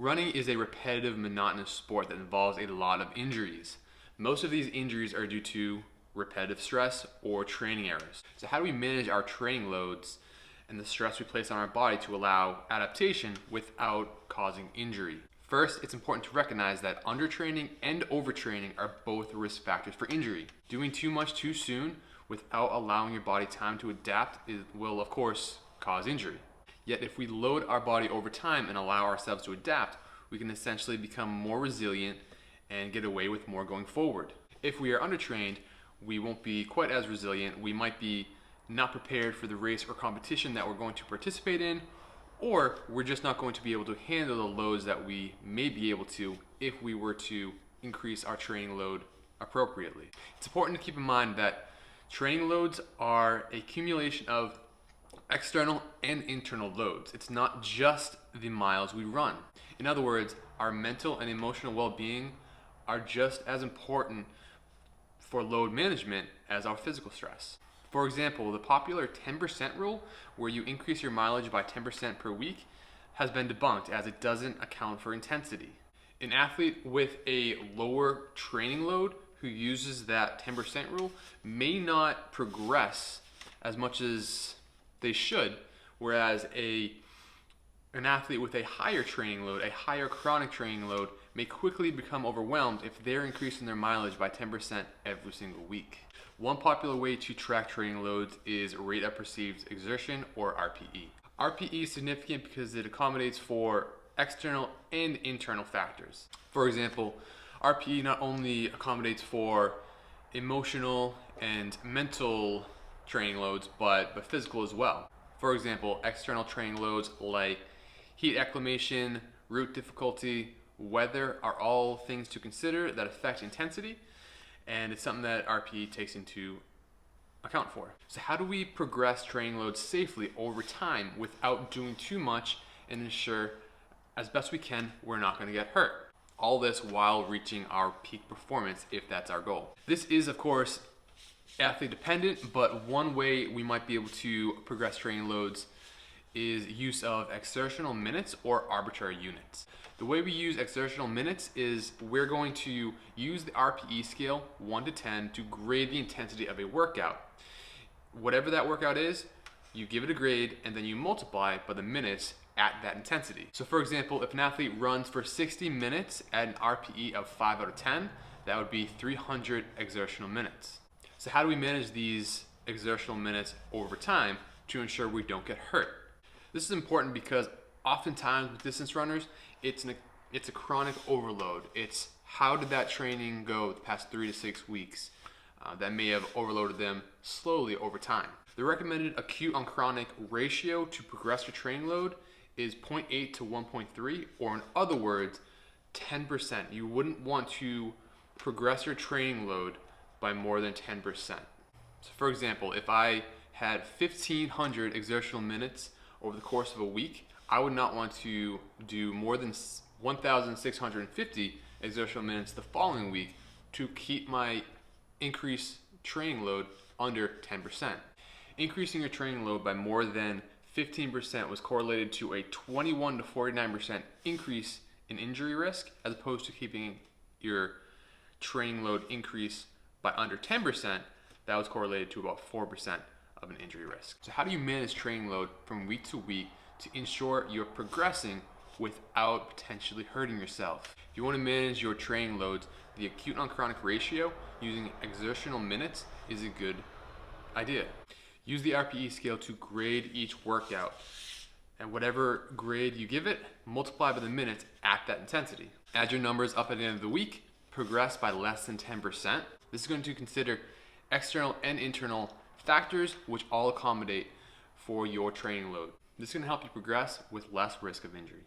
Running is a repetitive, monotonous sport that involves a lot of injuries. Most of these injuries are due to repetitive stress or training errors. So how do we manage our training loads and the stress we place on our body to allow adaptation without causing injury? First, it's important to recognize that undertraining and overtraining are both risk factors for injury. Doing too much too soon without allowing your body time to adapt will, of course, cause injury. Yet if we load our body over time and allow ourselves to adapt, we can essentially become more resilient and get away with more going forward. If we are undertrained, we won't be quite as resilient. We might be not prepared for the race or competition that we're going to participate in, or we're just not going to be able to handle the loads that we may be able to if we were to increase our training load appropriately. It's important to keep in mind that training loads are a accumulation of external and internal loads. It's not just the miles we run. In other words, our mental and emotional well-being are just as important for load management as our physical stress. For example, the popular 10% rule, where you increase your mileage by 10% per week, has been debunked as it doesn't account for intensity. An athlete with a lower training load who uses that 10% rule may not progress as much as they should, whereas an athlete with a higher training load, a higher chronic training load, may quickly become overwhelmed if they're increasing their mileage by 10% every single week. One popular way to track training loads is rate of perceived exertion, or RPE. RPE is significant because it accommodates for external and internal factors. For example, RPE not only accommodates for emotional and mental training loads, but physical as well. For example, external training loads like heat acclimation, route difficulty, weather are all things to consider that affect intensity, and it's something that RPE takes into account for. So how do we progress training loads safely over time without doing too much and ensure as best we can we're not going to get hurt? All this while reaching our peak performance if that's our goal. This is, of course, athlete dependent, but one way we might be able to progress training loads is use of exertional minutes or arbitrary units. The way we use exertional minutes is we're going to use the RPE scale 1 to 10 to grade the intensity of a workout. Whatever that workout is, you give it a grade and then you multiply by the minutes at that intensity. So for example, if an athlete runs for 60 minutes at an RPE of 5 out of 10, that would be 300 exertional minutes. So how do we manage these exertional minutes over time to ensure we don't get hurt? This is important because oftentimes with distance runners, it's a chronic overload. It's how did that training go the past 3 to 6 weeks that may have overloaded them slowly over time. The recommended acute on chronic ratio to progress your training load is 0.8 to 1.3, or in other words, 10%. You wouldn't want to progress your training load by more than 10%. So for example, if I had 1,500 exertional minutes over the course of a week, I would not want to do more than 1,650 exertional minutes the following week to keep my increased training load under 10%. Increasing your training load by more than 15% was correlated to a 21 to 49% increase in injury risk, as opposed to keeping your training load increase by under 10%, that was correlated to about 4% of an injury risk. So how do you manage training load from week to week to ensure you're progressing without potentially hurting yourself? If you want to manage your training loads, the acute on chronic ratio using exertional minutes is a good idea. Use the RPE scale to grade each workout, and whatever grade you give it, multiply by the minutes at that intensity. Add your numbers up at the end of the week, progress by less than 10%. This is going to consider external and internal factors which all accommodate for your training load. This is going to help you progress with less risk of injury.